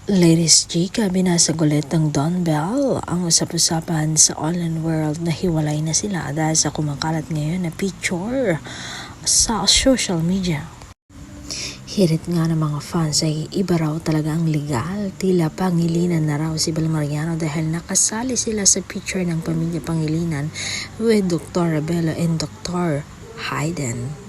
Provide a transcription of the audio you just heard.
Ladies Chika, binasag ulit ng Don Bell ang usap-usapan sa online world na hiwalay na sila dahil sa kumakalat ngayon na picture sa social media. Hirit nga ng mga fans ay iba raw talaga ang legal. Tila Pangilinan na raw si Bel Mariano dahil nakasali sila sa picture ng pamilya Pangilinan with Dr. Rebelo and Dr. Hayden.